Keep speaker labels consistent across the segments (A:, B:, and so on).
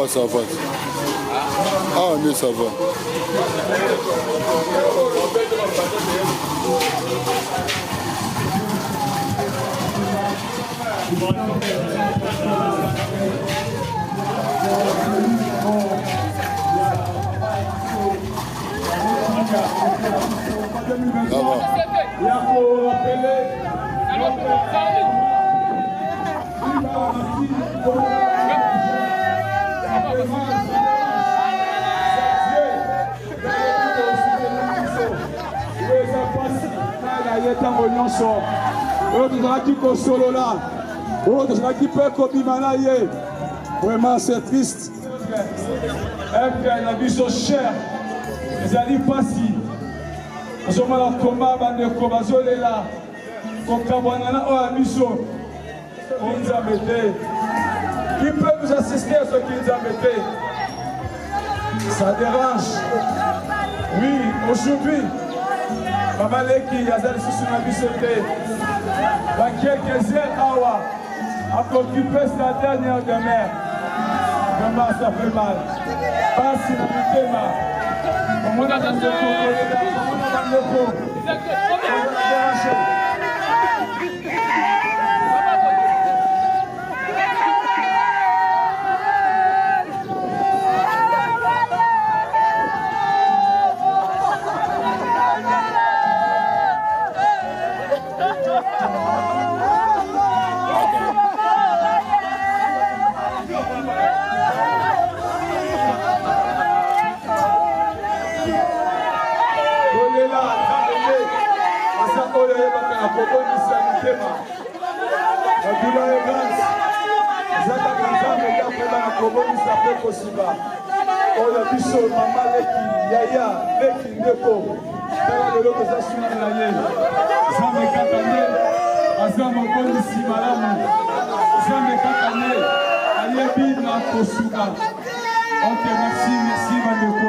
A: Ah, ça va. Ah, mais ça va. Ça va.
B: Il faut rappeler. Vraiment c'est triste. La vie sont chère. Les alliés passent. Nous sommes là combat, bandeko bazolela. Kokabwana o amiso. On nous a metté. Qui peut nous assister à ce qui nous a metté? Ça dérange. Oui, aujourd'hui, Babaleki Yazali Susuna Bissoté, dans quelques heures, Awa a occupé sa dernière demeure. Vraiment, ça fait mal. Pas si la mitema. On a dans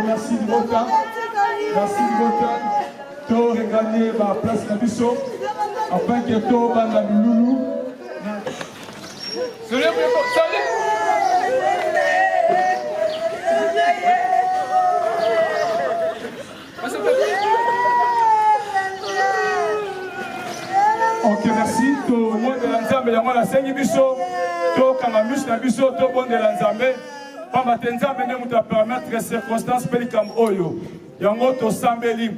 B: merci de votre temps. Merci de votre temps. To regagner ma place na biso afin que to banda lulu. Ok, merci. To monde de l'ensemble yango la sengi biso. To kama mus na biso to monde de l'ensemble. Pa matenza mene muta permettre circonstances pelikam oyo. Yango to sambeli.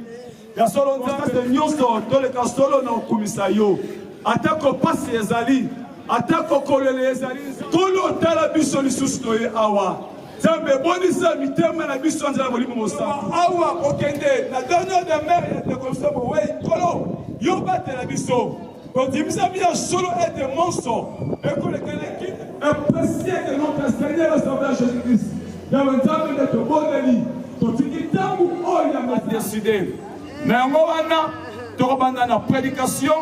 B: Ya solo nzambe nyonso toleka solo na okumisa yo atako pasi ezali atako kolele ezali kolo tala biso lisusu toye awa nzambe bonisa mitema na biso nzala molimo mosamba awa okende na dernière demeure de konsomo we kolo yo batela biso kodimisa bien solo ete monso ekolekele apprécié de notre Seigneur et Sauveur Jésus-Christ ya nzambe de to boneli to tikitambu oya ma décider. Mais on a une prédication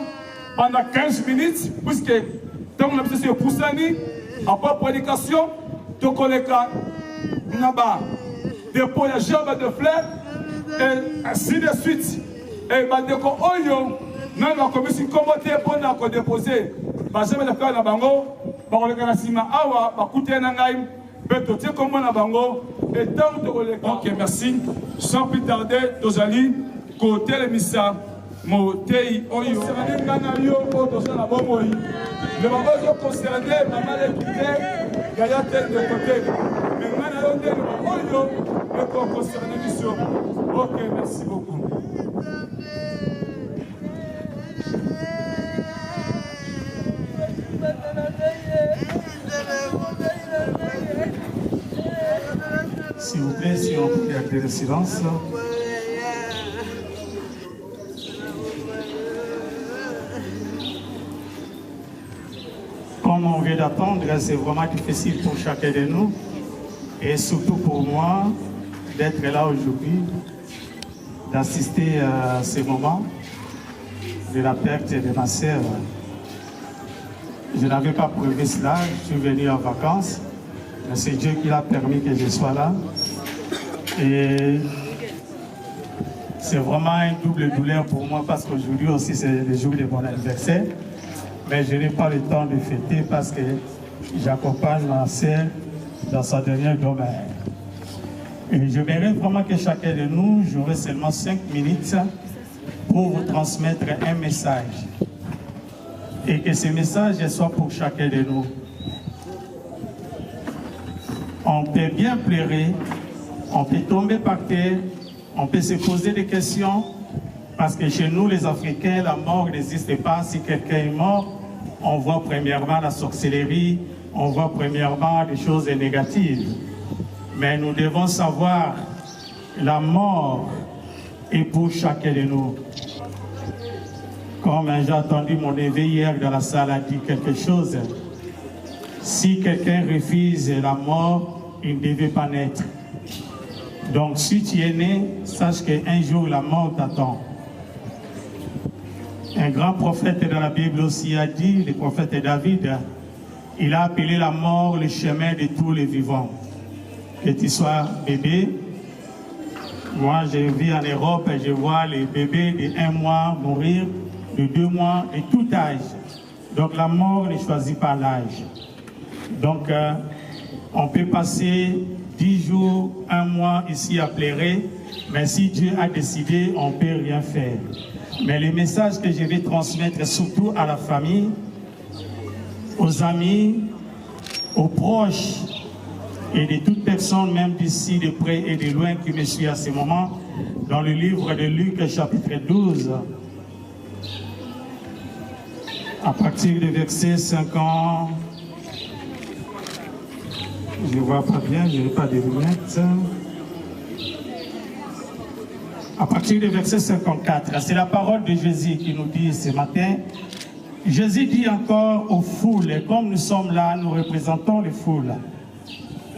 B: pendant 15 minutes, puisque tant qu'on a besoin de Poussani, après prédication, tu connais dépôt de gerbe de fleurs, et ainsi de suite. Et Bandeko Oyo, même la commission combattée pour nous déposer, j'aime le faire dans Bango, par le Ganasima Awa, par Kouté Nangaïm, Betotier comme on a Bango, et tant de ok, merci. Sans plus tarder, Tozali. Côté le missa, Motei, Oyo, le maman concerné, maman l'équité, Gaïa tête de côté. Mais maintenant, Oyo, le corps concerné, mission. Ok, merci beaucoup.
C: S'il vous plaît, si on peut garder le silence. Comme on vient d'attendre, c'est vraiment difficile pour chacun de nous et surtout pour moi d'être là aujourd'hui, d'assister à ce moment de la perte de ma sœur. Je n'avais pas prévu cela, je suis venu en vacances, mais c'est Dieu qui l'a permis que je sois là. Et c'est vraiment une double douleur pour moi parce qu'aujourd'hui aussi c'est le jour de mon anniversaire. Mais je n'ai pas le temps de fêter parce que j'accompagne ma sœur dans sa dernière demeure. Et je verrai vraiment que chacun de nous, j'aurai seulement 5 minutes pour vous transmettre un message. Et que ce message soit pour chacun de nous. On peut bien pleurer, on peut tomber par terre, on peut se poser des questions, parce que chez nous, les Africains, la mort n'existe pas. Si quelqu'un est mort, on voit premièrement la sorcellerie, on voit premièrement des choses négatives. Mais nous devons savoir, la mort est pour chacun de nous. Comme j'ai entendu mon éveil hier dans la salle a dit quelque chose, si quelqu'un refuse la mort, il ne devait pas naître. Donc si tu es né, sache qu'un jour la mort t'attend. Un grand prophète dans la Bible aussi a dit, le prophète David, il a appelé la mort le chemin de tous les vivants. Que tu sois bébé, moi je vis en Europe et je vois les bébés de 1 mois mourir, de 2 mois, de tout âge. Donc la mort ne choisit pas l'âge. Donc on peut passer 10 jours, 1 mois ici à pleurer, mais si Dieu a décidé, on ne peut rien faire. Mais les messages que je vais transmettre surtout à la famille, aux amis, aux proches et de toute personne, même d'ici, de près et de loin, qui me suit à ce moment, dans le livre de Luc, chapitre 12, à partir du verset 50, je ne vois pas bien, je n'ai pas de lunettes. À partir du verset 54, c'est la parole de Jésus qui nous dit ce matin. Jésus dit encore aux foules, et comme nous sommes là, nous représentons les foules.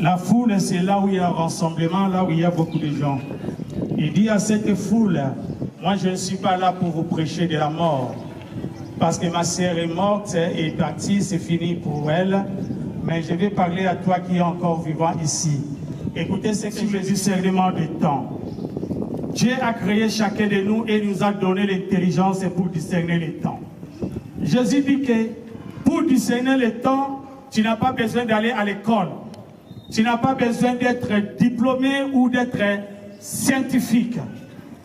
C: La foule, c'est là où il y a un rassemblement, là où il y a beaucoup de gens. Il dit à cette foule, moi je ne suis pas là pour vous prêcher de la mort, parce que ma sœur est morte et est partie, c'est fini pour elle, mais je vais parler à toi qui es encore vivant ici. Écoutez ce que le discernement du temps. Dieu a créé chacun de nous et nous a donné l'intelligence pour discerner les temps. Jésus dit que pour discerner les temps, tu n'as pas besoin d'aller à l'école. Tu n'as pas besoin d'être diplômé ou d'être scientifique.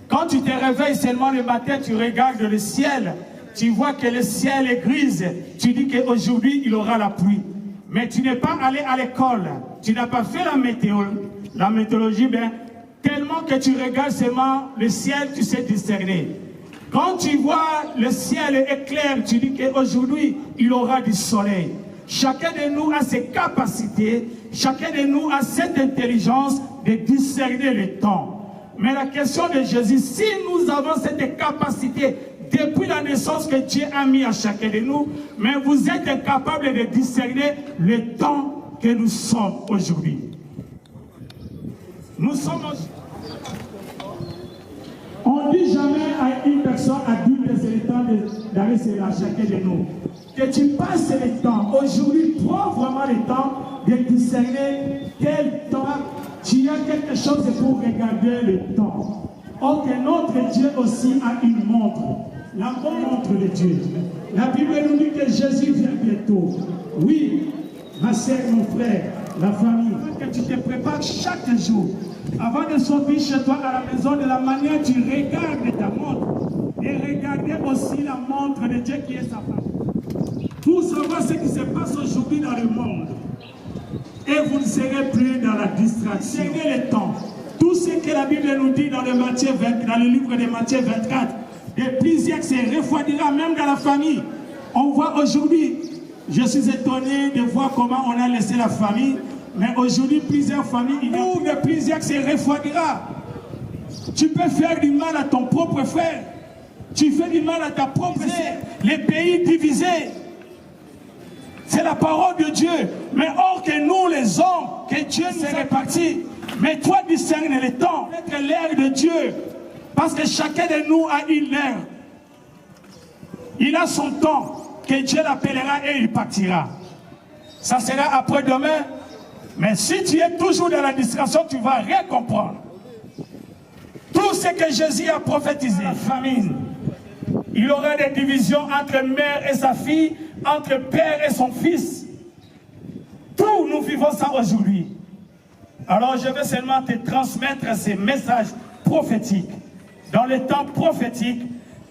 C: Quand tu te réveilles seulement le matin, tu regardes le ciel, tu vois que le ciel est gris, tu dis qu'aujourd'hui il aura la pluie. Mais tu n'es pas allé à l'école, tu n'as pas fait la météorologie, bien, tellement que tu regardes seulement le ciel, tu sais discerner. Quand tu vois le ciel est clair, tu dis qu'aujourd'hui, il aura du soleil. Chacun de nous a ses capacités, chacun de nous a cette intelligence de discerner le temps. Mais la question de Jésus, si nous avons cette capacité depuis la naissance que Dieu a mis à chacun de nous, mais vous êtes incapable de discerner le temps que nous sommes aujourd'hui. Nous sommes... On ne dit jamais à une personne adulte, c'est le temps d'arrêter à chacun de nous. Que tu passes le temps. Aujourd'hui, prends vraiment le temps de discerner quel temps. Tu as quelque chose pour regarder le temps. Or que notre Dieu aussi a une montre. La montre de Dieu. La Bible nous dit que Jésus vient bientôt. Oui, ma sœur, mon frère, la famille. Que tu te prépares chaque jour. Avant de sortir chez toi à la maison, de la manière tu regardes ta montre. Et regardez aussi la montre de Dieu qui est sa femme. Pour savoir ce qui se passe aujourd'hui dans le monde. Et vous ne serez plus dans la distraction. Serrez le temps. Tout ce que la Bible nous dit dans le livre de Matthieu 24, de plusieurs se refroidira même dans la famille. On voit aujourd'hui, je suis étonné de voir comment on a laissé la famille. Mais aujourd'hui, plusieurs familles, il y a plusieurs qui se refroidira. Tu peux faire du mal à ton propre frère. Tu fais du mal à ta propre sœur. Les pays divisés. C'est la parole de Dieu. Mais or que nous, les hommes, que Dieu nous a répartis. Mais toi, discerne le temps. Être l'ère de Dieu. Parce que chacun de nous a une heure. Il a son temps. Que Dieu l'appellera et il partira. Ça sera après-demain. Mais si tu es toujours dans la distraction, tu ne vas rien comprendre. Tout ce que Jésus a prophétisé, la famine, il y aura des divisions entre mère et sa fille, entre père et son fils. Tout nous vivons ça aujourd'hui. Alors je vais seulement te transmettre ces messages prophétiques, dans les temps prophétiques,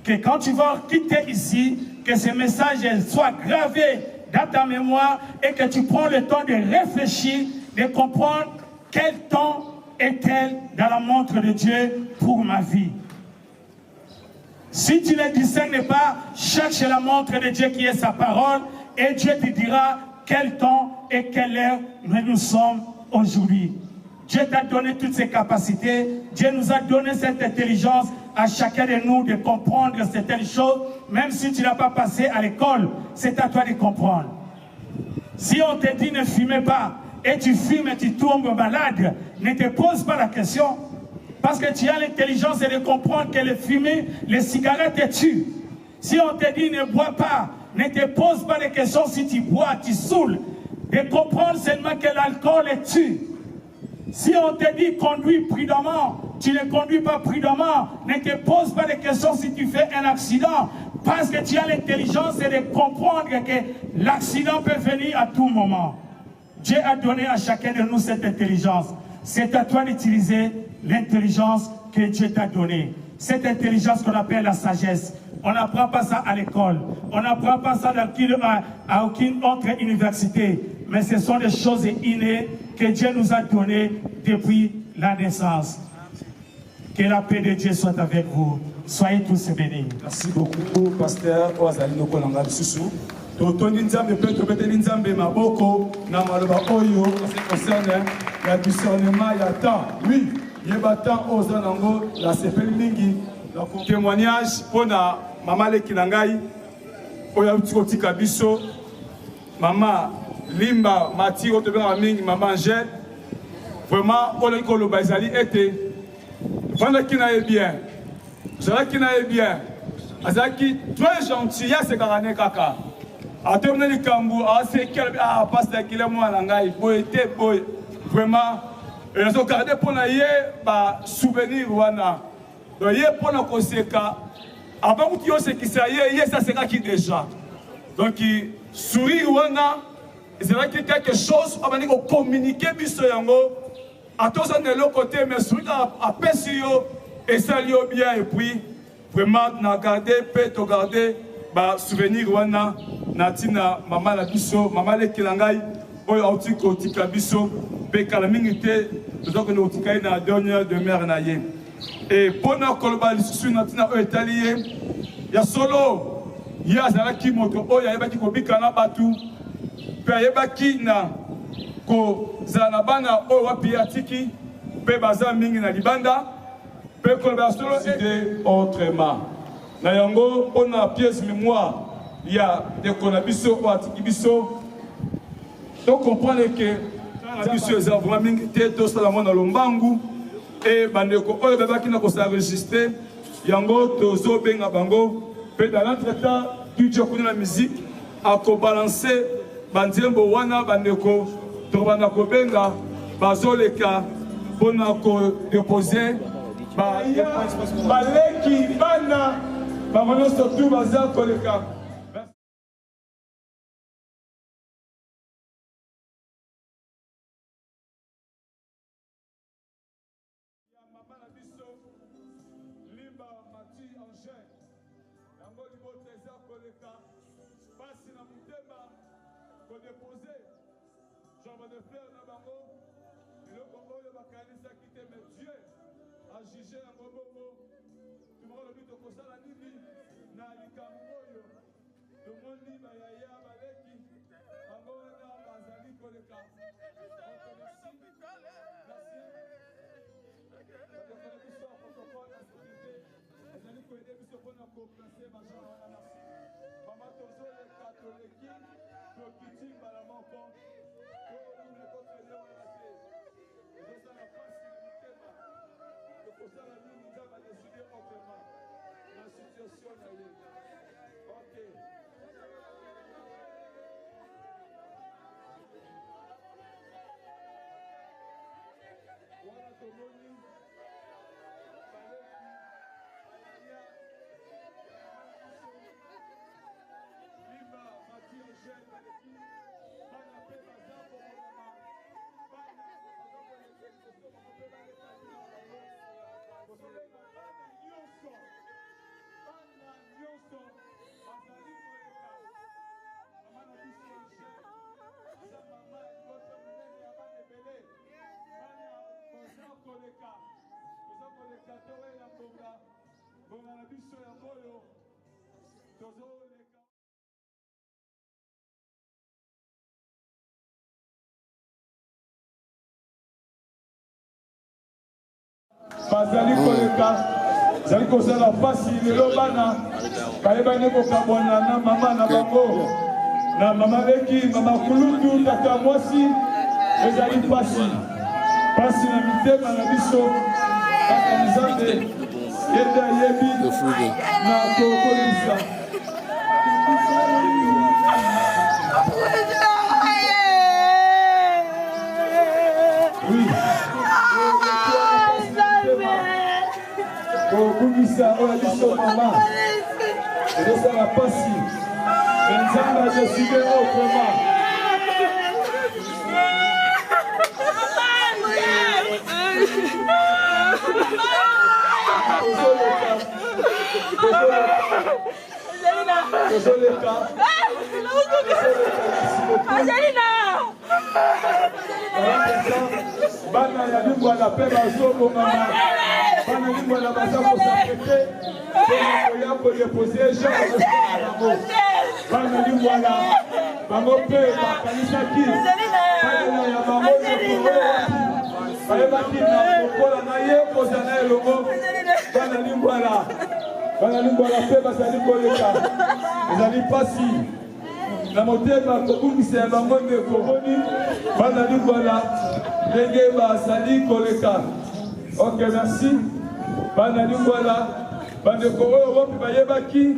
C: que quand tu vas quitter ici, que ces messages soient gravés dans ta mémoire et que tu prends le temps de réfléchir, de comprendre quel temps est-elle dans la montre de Dieu pour ma vie. Si tu ne discernes pas, cherche la montre de Dieu qui est sa parole et Dieu te dira quel temps et quelle heure nous sommes aujourd'hui. Dieu t'a donné toutes ces capacités, Dieu nous a donné cette intelligence à chacun de nous de comprendre certaines choses, même si tu n'as pas passé à l'école, c'est à toi de comprendre. Si on te dit ne fumez pas, et tu fumes et tu tombes malade, ne te pose pas la question, parce que tu as l'intelligence de comprendre que le fumer, les cigarettes te tuent. Si on te dit ne bois pas, ne te pose pas de questions si tu bois, tu saoules, de comprendre seulement que l'alcool est tue. Si on te dit conduis prudemment, tu ne conduis pas prudemment, ne te pose pas de questions si tu fais un accident, parce que tu as l'intelligence de comprendre que l'accident peut venir à tout moment. Dieu a donné à chacun de nous cette intelligence. C'est à toi d'utiliser l'intelligence que Dieu t'a donnée. Cette intelligence qu'on appelle la sagesse. On n'apprend pas ça à l'école. On n'apprend pas ça à aucune autre université. Mais ce sont des choses innées que Dieu nous a données depuis la naissance. Que la paix de Dieu soit avec vous. Soyez tous bénis.
B: Merci beaucoup, pasteur Oazali Nokolanga Susu. Totoni Nzambe peut tobeteli Nzambe maboko na maloba oyo ça concerne la discernement ya temps. Oui, yeba temps oza nango la sepeli mingi la témoignage pona mama leki na ngai oyo tikotika biso mama Limba Mati otobenga mingi mama Angèle vraiment oyo koloba ezali ete vanda kina e bien. Zala kina e bien. Azaki très gentil ya se karane kaka. Atomne li kambu ase kelbi pasteur kile mwana ngai boy te boy vraiment et so garder pour na ye ba souvenir wana do ye pona koseka avant que tu ose qui ça ye ça sera qui déjà donc sourire wana c'est là quelque chose abani ko communiquer biso yango atoza de l'autre côté mais sourire a pesio et ça lui bien et puis vraiment na garder peut to garder ba souvenir wana natina mama la biso mama le kilangai oyo auti ko tika biso pe kala mingi te donc no tika na dernière demeure na ye et pona koloba lisusu natina oyo etaliye ya solo ya zala ki moto oyo ayebaki ko bikana batu pe ayebaki na ko zana bana oyo wapi atiki pe baza mingi na libanda pe koloba solo idée autrement na yango on a pièce mémoire il y a des conabiso ou atikibiso donc comprendre que la biso est vraiment mingi te to sala mona lombangu et bandeko oyo babaki na ko s'enregistrer yango tozo benga bango pe dans l'entretemps tu Dieu connaît la musique à ko balancer banzembo wana bandeko to bana ko benga bazoleka pona ko déposer ba baleki bana Maman surtout bazar koleka. Maman la biso Limba Mati Angèle. Yango libo trésor koleka. Pasi na mutema ko déposer. Jambe de fleurs na bango. Biloko oyo bakanisa kite mais Dieu a jugé yango bongo. Le but de Kosala Nini, Nalika Moyo, le monde libre, Yaya Baleki, Angona, Bazali Koleka. Limba Mati Angèle Baleki, Bana Pe Baza Bomona bazali koleka zali kozala pasi lelo bana bayebani kokabwana na mama na bango na mama beki mama kulutu tata mwasi ezali pasi na mitema na biso kaka nzambe yende ayebi na kokolisa Kokumisa oya biso mama ezosala pasi nzambe adeside autrement bana ya lingwala mpe bazobongama bana lingwala baza kosapete koya kodepose jean bango bana lingwala bango mpe bakanisaki banena ya bango bayebaki na kokola na ye kozala elongo bana lingwala mpe bazali koleka ezali pasi na motema kobungisa ya bango ndeko boni bana lingwala ndenge bazali koleka. Ok, merci. Bana lingwala bandeko oyo bopi bayebaki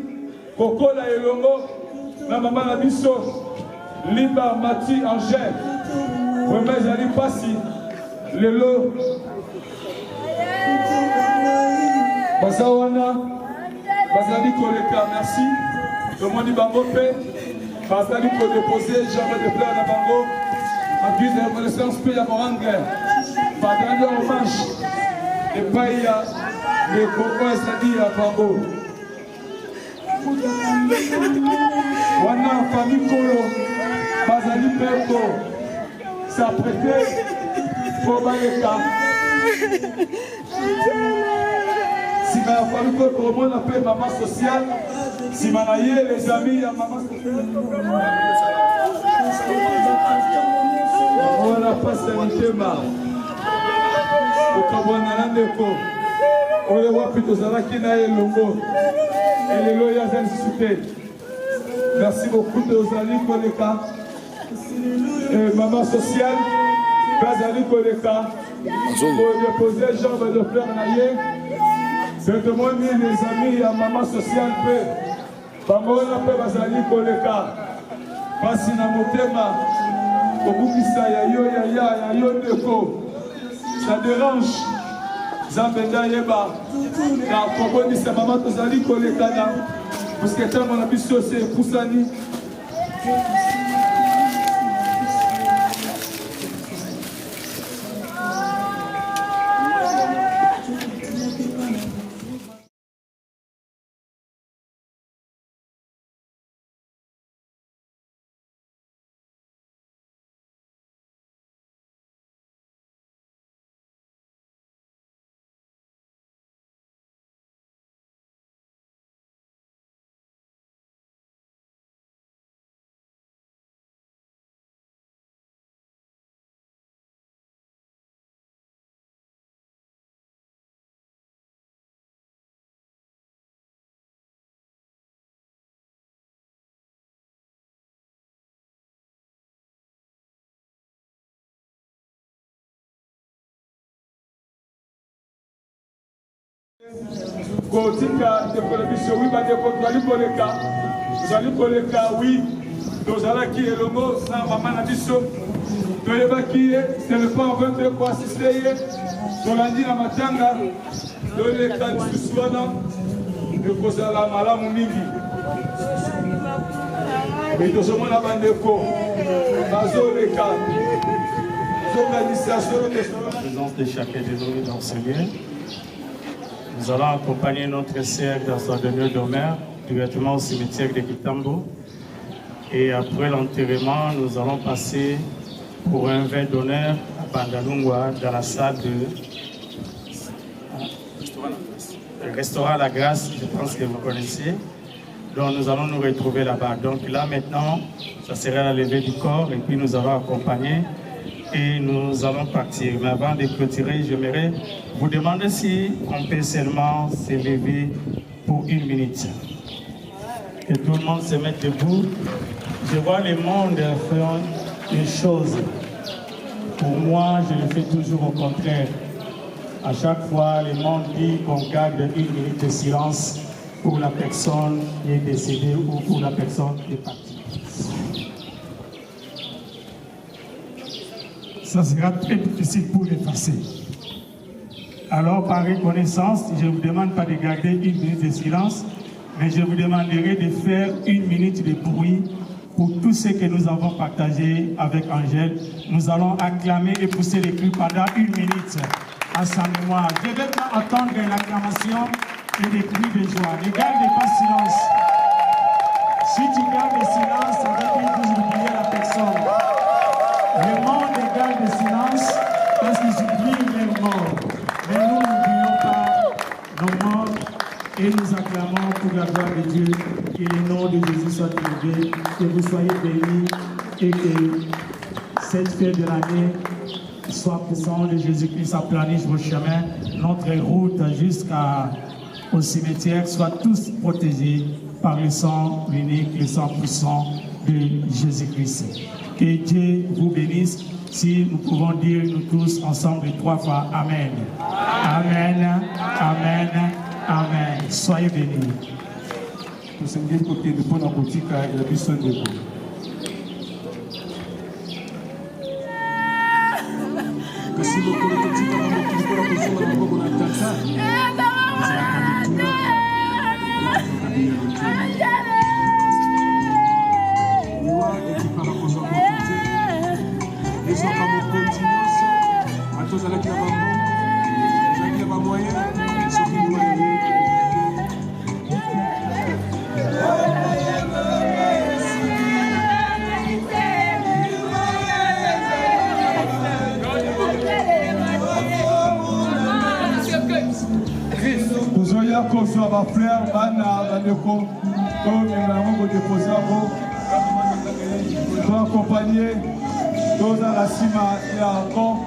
B: kokola elongo na mama na biso Liba Mati Angèle vraiment ezali pasi lelo baza wana bazali koleka. Merci tomoni bango mpe bazali kodepose jamais de fleurs na bango en guise de reconnaissance mpe ya morange bazali hommage epai ya lekoko ezali ya bango wana fami kolo bazali mpe ko s'apprêter po baleka sima ya fami kolo komona mpe mama sociale sima na ye les amis ya mama sociale wana pasi ya mitema okabwana na ndeko oyo wapi tozalaki na elongo elelo oyo aza lisusu te. Merci beaucoup tozali koleka mama sociale mpe azali koleka kodepose jambe de fleur na ye mpe tomoni les amis ya mama sociale mpe bango wana mpe bazali koleka pasi na motema kobukisa ya yo ndeko ça dérange Zambenda yeba na kobondisa mama tozali kolekana parce que ntango na biso se epusani kotika tekolobiso wi bandeko tozali koleka wi tozalaki elongo na mama na biso toyebaki ye c'est le pas en te koasiste ye tolandi na matanga toleka lisusu wana ekozala malamu mingi me tozomona bandeko bazoleka organisation
C: la présence de chacun de nous dans ce lieu. Nous allons accompagner notre sœur dans son dernier demeure, directement au cimetière de Kitambo. Et après l'enterrement, nous allons passer pour un vin d'honneur à Bandalungwa dans la salle de le restaurant La Grâce, je pense que vous connaissez. Donc nous allons nous retrouver là-bas. Donc là maintenant, ça sera la levée du corps et puis nous allons accompagner et nous allons partir. Mais avant de clôturer, j'aimerais vous demander si on peut seulement se lever pour 1 minute. Que tout le monde se mette debout. Je vois le monde faire une chose. Pour moi, je le fais toujours au contraire. À chaque fois, le monde dit qu'on garde 1 minute de silence pour la personne qui est décédée ou pour la personne qui est partie. Ça sera très difficile pour l'effacer. Alors, par reconnaissance, je ne vous demande pas de garder 1 minute de silence, mais je vous demanderai de faire 1 minute de bruit pour tout ce que nous avons partagé avec Angèle. Nous allons acclamer et pousser les cris pendant 1 minute à sa mémoire. Je vais pas entendre l'acclamation et des cris de joie. Ne garde pas silence. Si tu gardes le silence, ça veut dire que vous oubliez la personne. Le monde garde le silence parce qu'ils oublient les morts. Mais nous n'oublions pas nos morts et nous acclamons pour la gloire de Dieu. Que le nom de Jésus soit élevé, que vous soyez bénis et que cette fête de l'année soit pour le nom de Jésus-Christ aplanisse vos chemins, notre route jusqu'au cimetière soit tous protégés par le sang unique, le sang puissant de Jésus-Christ. Que Dieu vous bénisse. Si nous pouvons dire nous tous ensemble 3 fois Amen. Amen. Amen. Amen. Soyez bénis.
B: Tozoya kozwa ba fleur bana bandeko to mengango déposer abo to accompagner toza la sima ya encore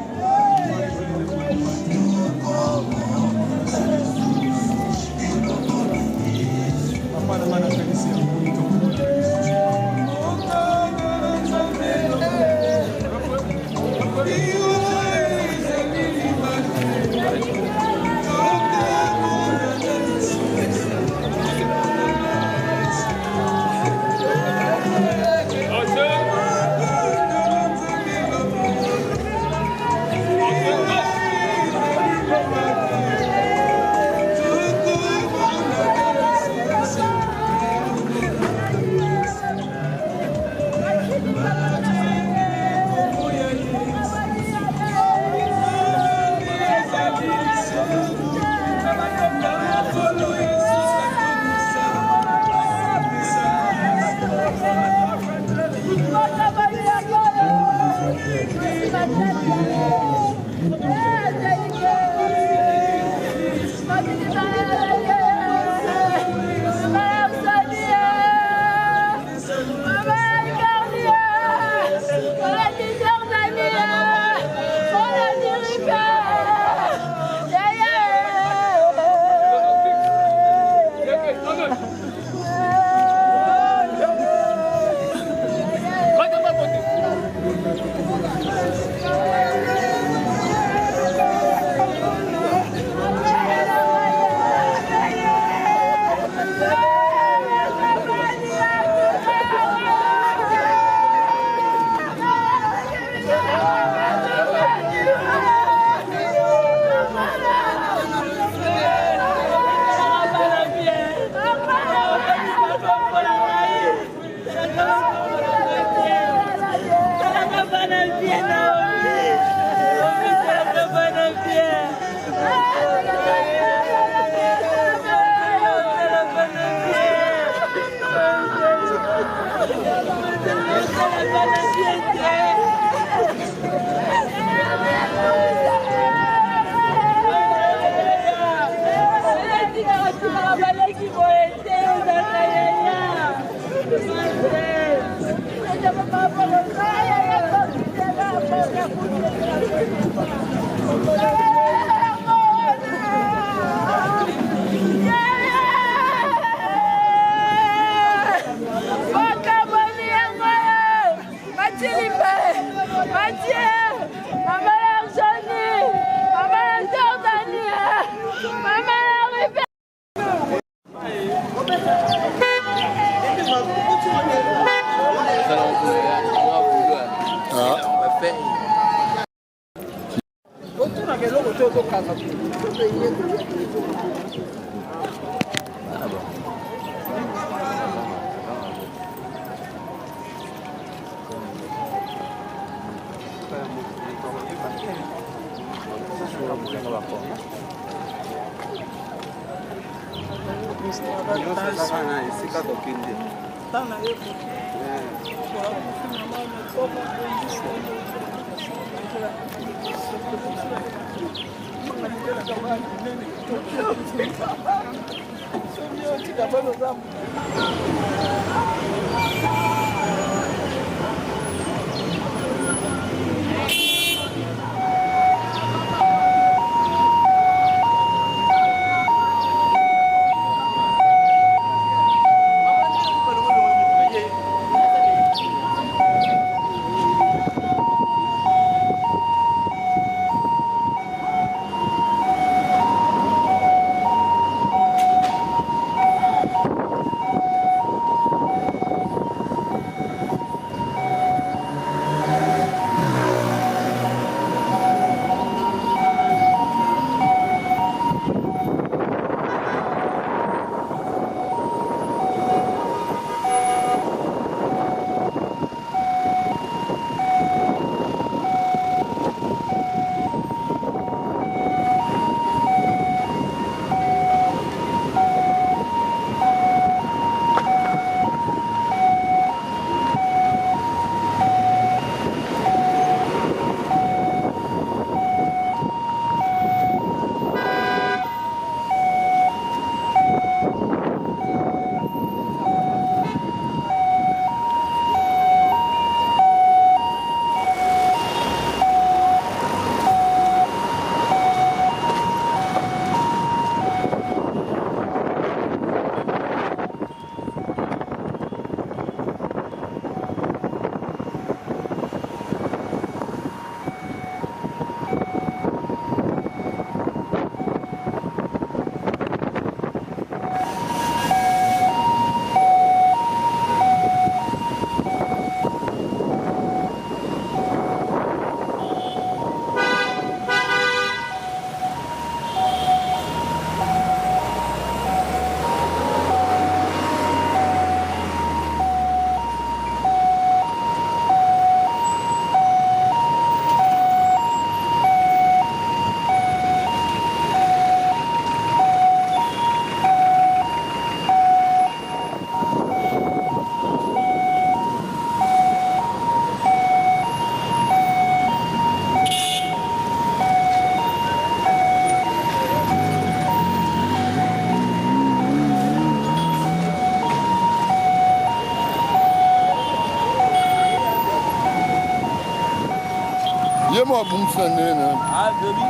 A: Moi, boum, c'est un nez. Ah, demi.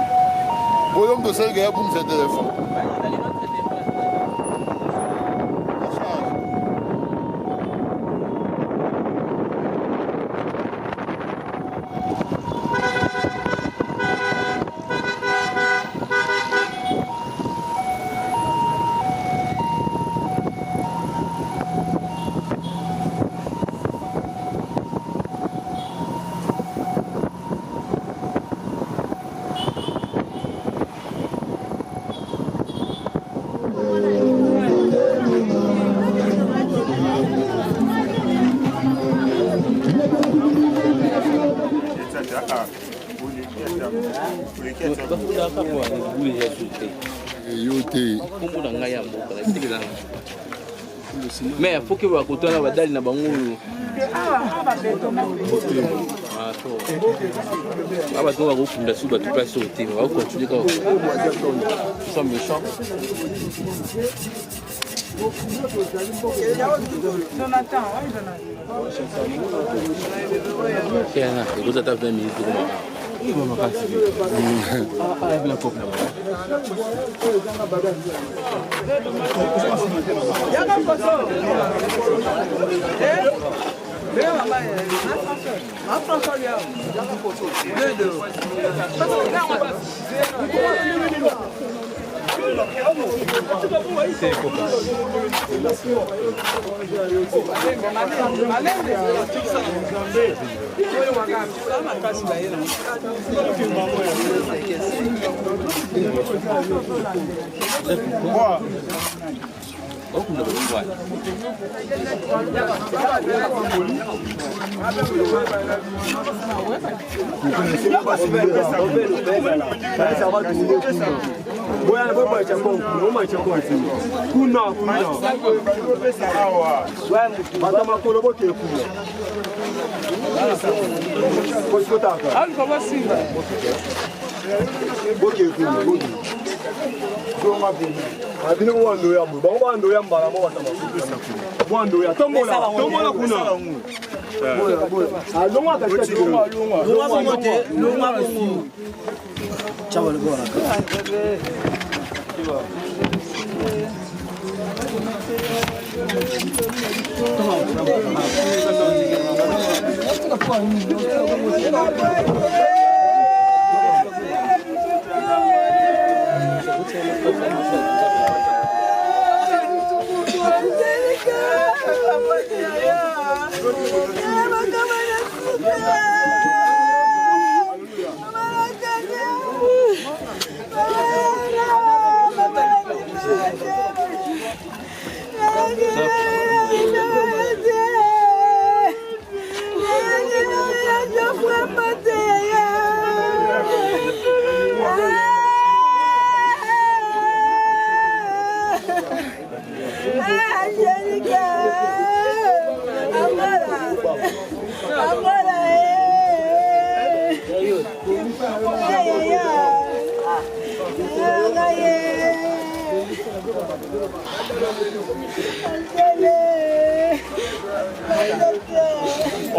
A: Voyons que c'est le gars, boum, c'est le téléphone.
D: Mais il faut que vous racontez la bataille na bango. Ah bah toi on va fonder sous bateau place au thé, on va continuer comme ils sont méchants.
E: Jonathan,
D: Tiens, et vous êtes à 20 minutes pour moi.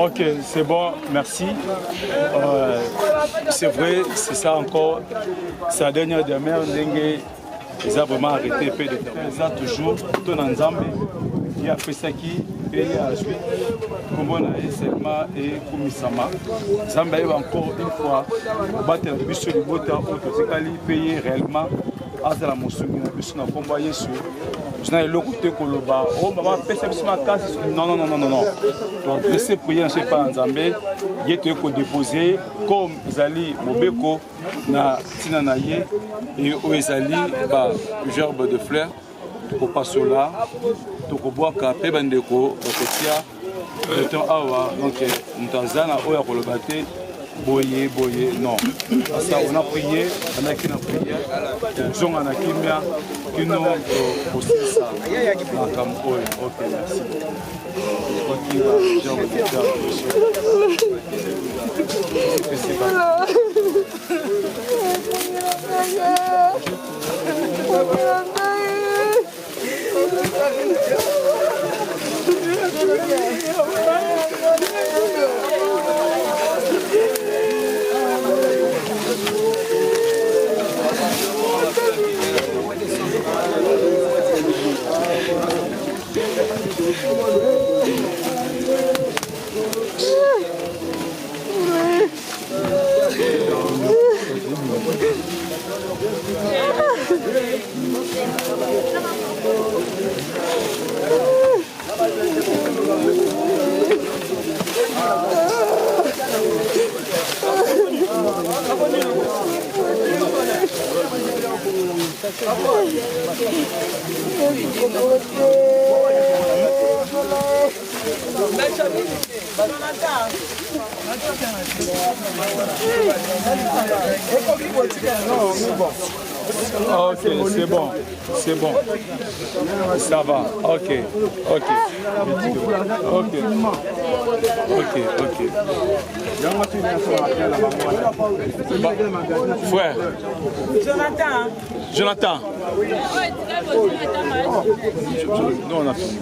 B: Ok, c'est bon, merci. C'est vrai, c'est ça encore. C'est la dernière demeure, ils ont vraiment arrêté de faire toujours tout ensemble. Il y a fait ça qui paye à la suite. Comme on a seulement et Kumisama. Zamba encore une fois, battre le bus sur le bota, payer réellement. À la Moussoumi, on a combattu sur. Je n'ai le côté Koloba. Oh, maman, non. Donc, laissez prier, je ne sais pas, en Zambé. Il était déposé comme Zali Mobeko na Tinanaye et où Zali, gerbe de fleurs, au Passola, au Boaka, Pebandeko, au Kotia, le temps Awa, donc, Ntazana, Oya Kolobate. Boye, non. Ça, on a prié, on a prié, on a kimia, qui nous aussi ça. Ok, merci. Ok, c'est bon, ça va, ok. Frère. Jonathan. Non, on a fini.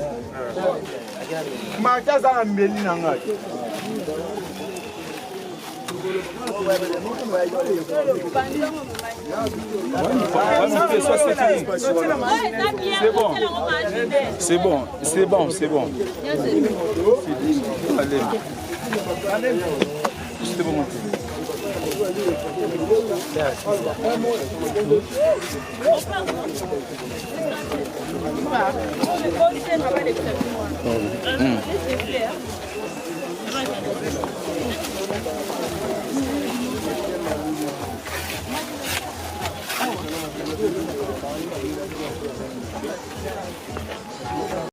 B: C'est bon. Allez. Je te montre.